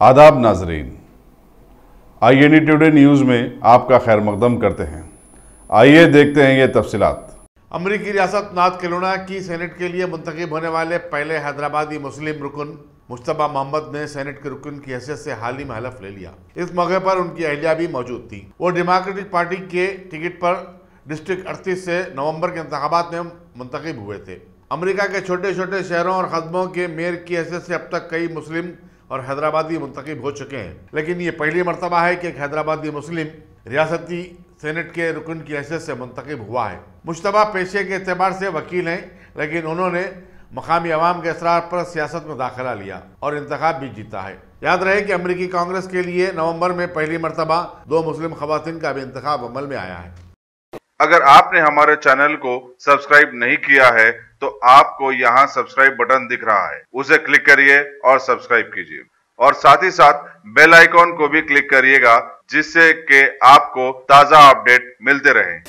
आदाब नाजरीन, INE today news में आपका खैर मकदम करते हैं। आइए देखते हैं ये तफसीलात। अमरीकी रियासत नॉर्थ कैरोलिना की सेनेट के लिए मुंतखब होने वाले पहले हैदराबादी मुस्लिम रुकन मुश्तबा मोहम्मद ने सेनेट के रुकन की हैसियत से हाल ही में हलफ ले लिया। इस मौके पर उनकी अहलिया भी मौजूद थी। वो डेमोक्रेटिक पार्टी के टिकट पर डिस्ट्रिक्ट 38 से नवंबर के इंतखाबात में मुंतखब हुए थे। अमेरिका के छोटे छोटे शहरों और कस्बों के मेयर की हैसियत से अब तक कई मुस्लिम और हैदराबादी मुंतखब हो चुके हैं, लेकिन ये पहली मरतबा है कि एक हैदराबादी मुस्लिम रियासती सेनेट के रुकन की हैसियत से मुंतखब हुआ है। मुश्तबा पेशे के एतबार से वकील हैं, लेकिन उन्होंने मकामी अवाम के असरार पर सियासत में दाखिला लिया और इंतखाब भी जीता है। याद रहे कि अमरीकी कांग्रेस के लिए नवंबर में पहली मरतबा 2 मुस्लिम खवातीन का भी इंतखाब अमल में आया है। अगर आपने हमारे चैनल को सब्सक्राइब नहीं किया है तो आपको यहाँ सब्सक्राइब बटन दिख रहा है, उसे क्लिक करिए और सब्सक्राइब कीजिए और साथ ही साथ बेल आइकॉन को भी क्लिक करिएगा, जिससे कि आपको ताज़ा अपडेट मिलते रहें।